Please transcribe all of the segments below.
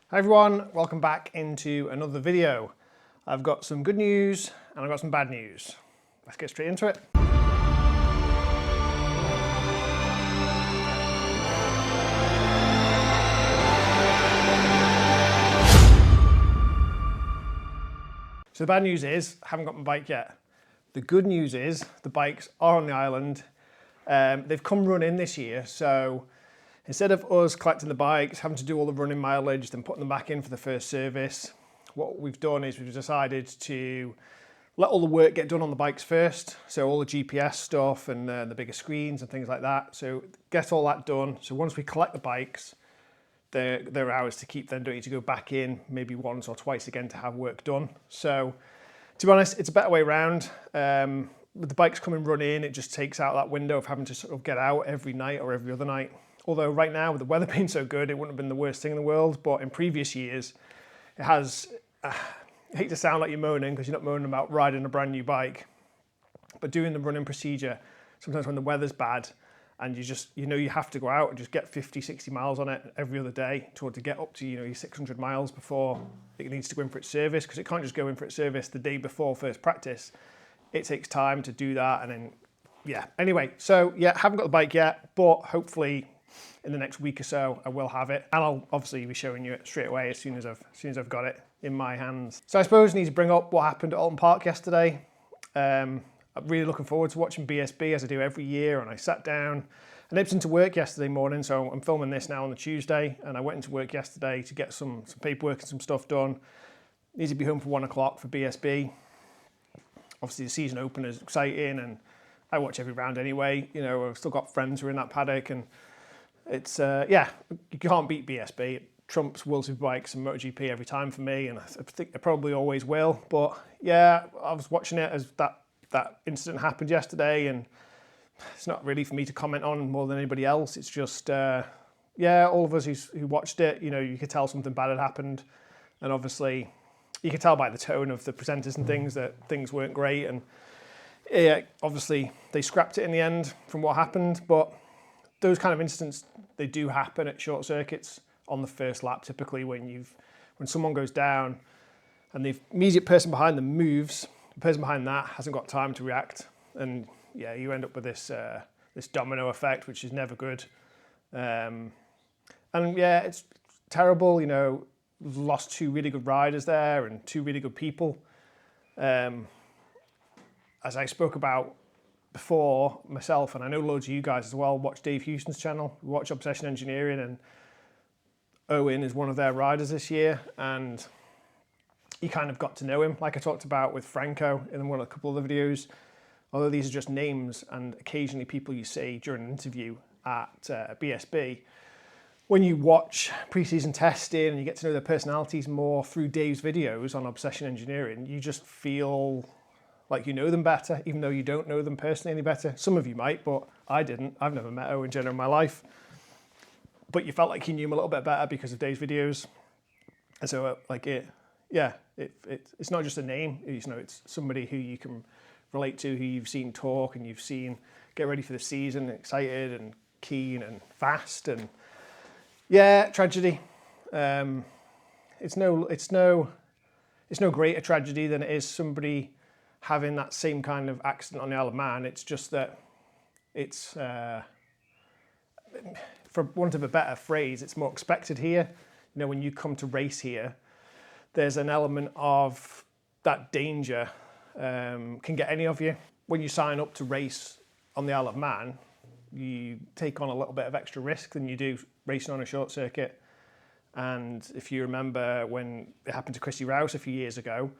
Hi everyone, welcome back into another video. I've got some good news and I've got some bad news. Let's get straight into it. So the bad news is, I haven't got my bike yet. The good news is, the bikes are on the island. They've come running this year, so instead of us collecting the bikes, having to do all the running mileage, then putting them back in for the first service, what we've done is we've decided to let all the work get done on the bikes first. So all the GPS stuff and the bigger screens and things like that. So get all that done. So once we collect the bikes, they're ours to keep, then don't need to go back in maybe once or twice again to have work done. So to be honest, it's a better way around. With the bikes coming running, it just takes out that window of having to sort of get out every night or every other night. Although right now, with the weather being so good, it wouldn't have been the worst thing in the world. But in previous years, it has, I hate to sound like you're moaning because you're not moaning about riding a brand new bike, but doing the running procedure, sometimes when the weather's bad and you have to go out and just get 50, 60 miles on it every other day to get up to, your 600 miles before it needs to go in for its service, because it can't just go in for its service the day before first practice. It takes time to do that. And then, anyway, so haven't got the bike yet, but hopefully in the next week or so, I will have it, and I'll obviously be showing you it straight away as soon as I've got it in my hands. So I suppose I need to bring up what happened at Oulton Park yesterday. I'm really looking forward to watching BSB as I do every year, and I sat down. I nipped into work yesterday morning, so I'm filming this now on the Tuesday, and I went into work yesterday to get some paperwork and some stuff done. Need to be home for 1 o'clock for BSB. Obviously the season opener is exciting, and I watch every round anyway. I've still got friends who are in that paddock, and it's, you can't beat BSB. It trumps World Superbikes and MotoGP every time for me, and I think it probably always will. But I was watching it as that incident happened yesterday, and it's not really for me to comment on more than anybody else. It's just, all of us who watched it, you could tell something bad had happened, and obviously you could tell by the tone of the presenters and things that things weren't great, and obviously they scrapped it in the end from what happened, but those kind of incidents, they do happen at short circuits on the first lap, typically when someone goes down and the immediate person behind them moves, the person behind that hasn't got time to react, and you end up with this domino effect, which is never good. It's terrible. We've lost 2 really good riders there and 2 really good people. As I spoke about before, myself, and I know loads of you guys as well, watch Dave Houston's channel, we watch Obsession Engineering, and Owen is one of their riders this year, and you kind of got to know him, like I talked about with Franco in a couple of the videos. Although these are just names and occasionally people you see during an interview at BSB, when you watch pre-season testing and you get to know their personalities more through Dave's videos on Obsession Engineering, you just feel like you know them better, even though you don't know them personally any better. Some of you might, but I didn't. I've never met Owen Jenner in my life. But you felt like you knew him a little bit better because of Dave's videos. And so it's not just a name, it's somebody who you can relate to, who you've seen talk and you've seen get ready for the season, excited and keen and fast, and tragedy. It's no greater tragedy than it is somebody having that same kind of accident on the Isle of Man. It's just that it's, for want of a better phrase, it's more expected here. When you come to race here, there's an element of that danger can get any of you. When you sign up to race on the Isle of Man, you take on a little bit of extra risk than you do racing on a short circuit. And if you remember when it happened to Christy Rouse a few years ago,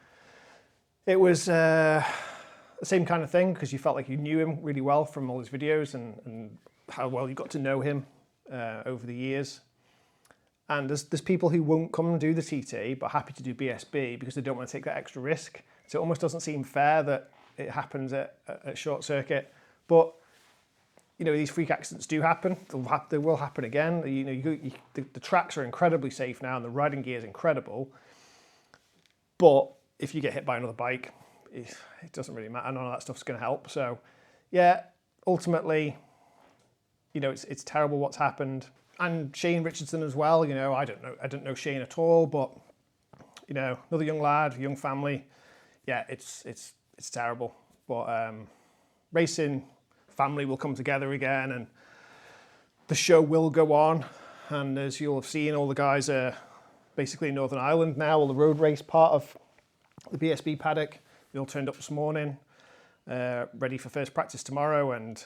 it was the same kind of thing, because you felt like you knew him really well from all his videos and how well you got to know him over the years. And there's people who won't come and do the TT but happy to do BSB because they don't want to take that extra risk. So it almost doesn't seem fair that it happens at short circuit. But these freak accidents do happen. They will happen again. The tracks are incredibly safe now, and the riding gear is incredible. But if you get hit by another bike, it doesn't really matter. None of that stuff's going to help. So, ultimately, it's terrible what's happened. and Shane Richardson as well. You know, I didn't know Shane at all, but you know, another young lad, young family. Yeah, it's terrible, but racing family will come together again, and the show will go on. And as you'll have seen, all the guys are basically in Northern Ireland now. All the road race part of the BSB paddock, they all turned up this morning, ready for first practice tomorrow, and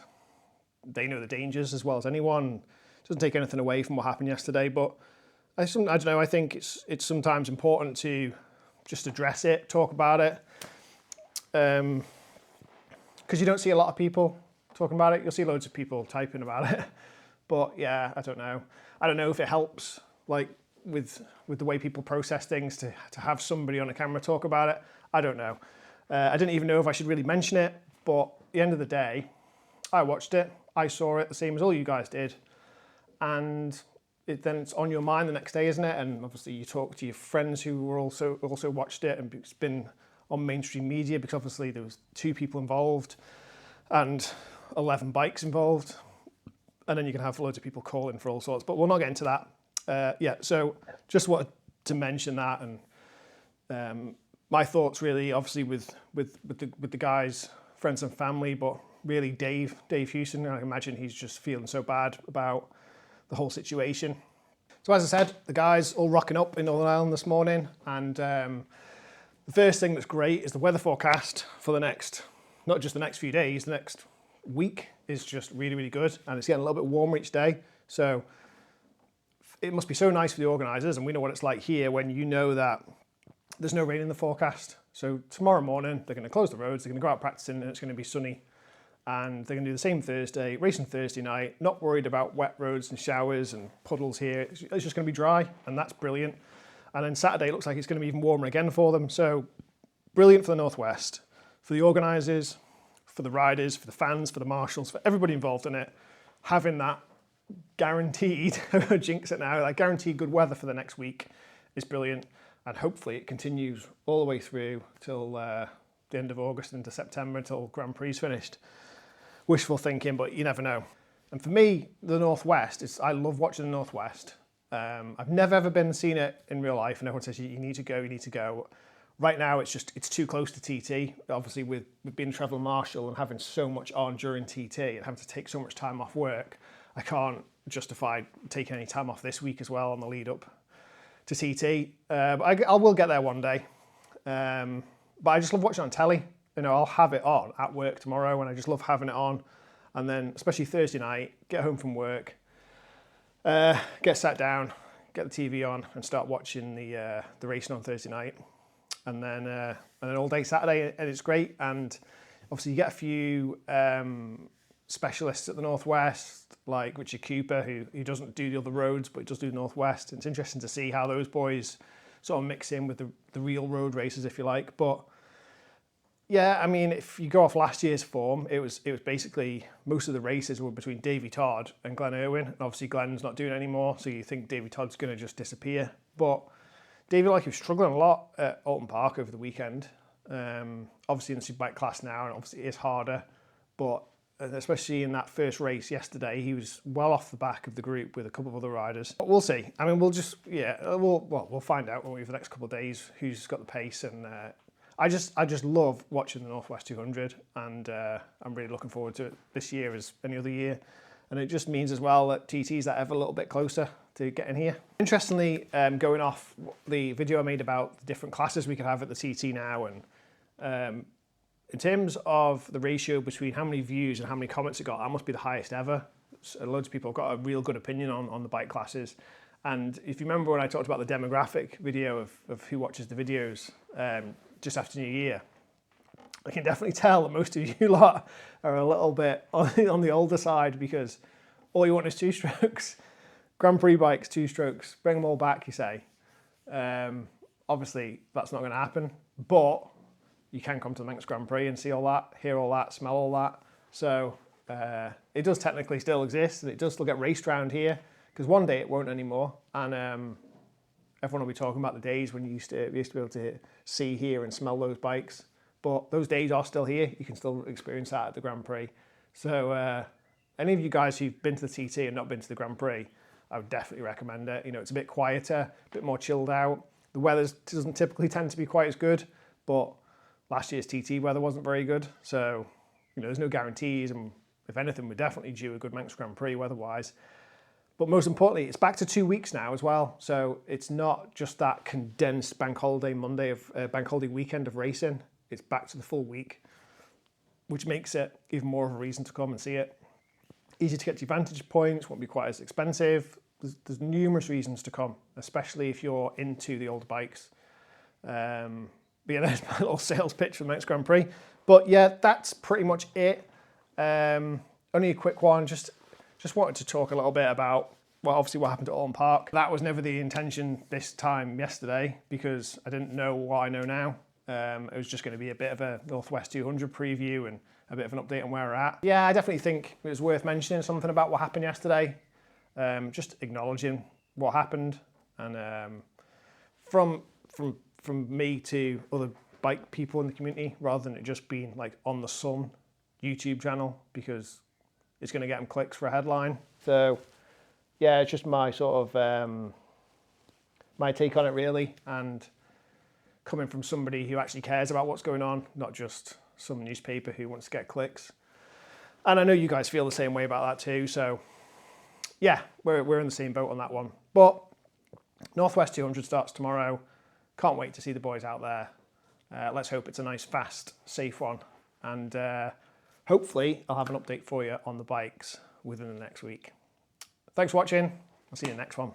they know the dangers as well as anyone. It doesn't take anything away from what happened yesterday, but I don't know, I think it's sometimes important to just address it, talk about it, because you don't see a lot of people talking about it. You'll see loads of people typing about it, but yeah, I don't know if it helps, like with the way people process things, to have somebody on a camera talk about it. I don't know. I didn't even know if I should really mention it, but at the end of the day, I watched it, I saw it the same as all you guys did, and then it's on your mind the next day, isn't it? And obviously you talk to your friends who were also watched it, and it's been on mainstream media, because obviously there was 2 people involved and 11 bikes involved, and then you can have loads of people calling for all sorts, but we'll not get into that. Yeah, so just wanted to mention that, and my thoughts really, obviously with the guys, friends and family, but really Dave Houston. I imagine he's just feeling so bad about the whole situation. So as I said, the guys all rocking up in Northern Ireland this morning, and the first thing that's great is the weather forecast for the next, not just the next few days, the next week is just really, really good, and it's getting a little bit warmer each day. So it must be so nice for the organisers, and we know what it's like here when you know that there's no rain in the forecast. So tomorrow morning, they're going to close the roads, they're going to go out practicing, and it's going to be sunny. And they're going to do the same Thursday, racing Thursday night, not worried about wet roads and showers and puddles here. It's just going to be dry, and that's brilliant. And then Saturday looks like it's going to be even warmer again for them. So brilliant for the Northwest, for the organisers, for the riders, for the fans, for the marshals, for everybody involved in it. Having that guaranteed, I'm going to jinx it now, like guaranteed good weather for the next week is brilliant. And hopefully it continues all the way through till the end of August into September, until Grand Prix is finished. Wishful thinking, but you never know. And for me, the Northwest, I love watching the Northwest. I've never ever seen it in real life, and everyone says you need to go. Right now, it's too close to TT. Obviously, with being a travel marshal and having so much on during TT and having to take so much time off work, I can't justify taking any time off this week as well on the lead up to TT. But I will get there one day. But I just love watching it on telly. You know, I'll have it on at work tomorrow, and I just love having it on. And then, especially Thursday night, get home from work, get sat down, get the TV on, and start watching the racing on Thursday night. And then all day Saturday, and it's great. And obviously, you get a few specialists at the Northwest, like Richard Cooper, who doesn't do the other roads, but he does do the Northwest. It's interesting to see how those boys sort of mix in with the real road races, if you like. But yeah, I mean, if you go off last year's form, it was basically most of the races were between Davey Todd and Glenn Irwin. And obviously Glenn's not doing it anymore, so you think Davey Todd's going to just disappear. But Davey, like, he was struggling a lot at Oulton Park over the weekend. Obviously in the superbike class now, and obviously it is harder. But especially in that first race yesterday, he was well off the back of the group with a couple of other riders. But we'll see. I mean, we'll find out when we for the next couple of days who's got the pace. And I just love watching the Northwest 200, and I'm really looking forward to it this year as any other year. And it just means as well that TT's that ever a little bit closer to getting here. Interestingly, going off the video I made about the different classes we can have at the TT now, and in terms of the ratio between how many views and how many comments it got, that must be the highest ever. So loads of people have got a real good opinion on the bike classes. And if you remember when I talked about the demographic video of who watches the videos just after New Year, I can definitely tell that most of you lot are a little bit on the older side, because all you want is 2 strokes. Grand Prix bikes, 2 strokes, bring them all back, you say. Obviously, that's not going to happen, but you can come to the Manx Grand Prix and see all that, hear all that, smell all that. So it does technically still exist, and it does still get raced around here, because one day it won't anymore. And everyone will be talking about the days when we used to be able to see, hear and smell those bikes. But those days are still here. You can still experience that at the Grand Prix. So any of you guys who've been to the TT and not been to the Grand Prix, I would definitely recommend it. You know, it's a bit quieter, a bit more chilled out. The weather doesn't typically tend to be quite as good, but last year's TT weather wasn't very good. So, you know, there's no guarantees. And if anything, we're definitely due a good Manx Grand Prix weather-wise. But most importantly, it's back to 2 weeks now as well. So it's not just that condensed bank holiday bank holiday weekend of racing. It's back to the full week, which makes it even more of a reason to come and see it. Easy to get to your vantage points, won't be quite as expensive. There's numerous reasons to come, especially if you're into the older bikes. But yeah, there's my little sales pitch for the Manx Grand Prix. But yeah, that's pretty much it. Only a quick one, just wanted to talk a little bit about, well, obviously what happened at Oulton Park. That was never the intention this time yesterday, because I didn't know what I know now. It was just going to be a bit of a Northwest 200 preview and a bit of an update on where we're at. Yeah, I definitely think it was worth mentioning something about what happened yesterday. Just acknowledging what happened, and from me to other bike people in the community, rather than it just being like on the Sun YouTube channel, because it's going to get them clicks for a headline. So yeah, it's just my sort of my take on it really, and coming from somebody who actually cares about what's going on, not just some newspaper who wants to get clicks. And I know you guys feel the same way about that too. So yeah, we're in the same boat on that one. But Northwest 200 starts tomorrow. Can't wait to see the boys out there. Let's hope it's a nice, fast, safe one. And hopefully I'll have an update for you on the bikes within the next week. Thanks for watching. I'll see you in the next one.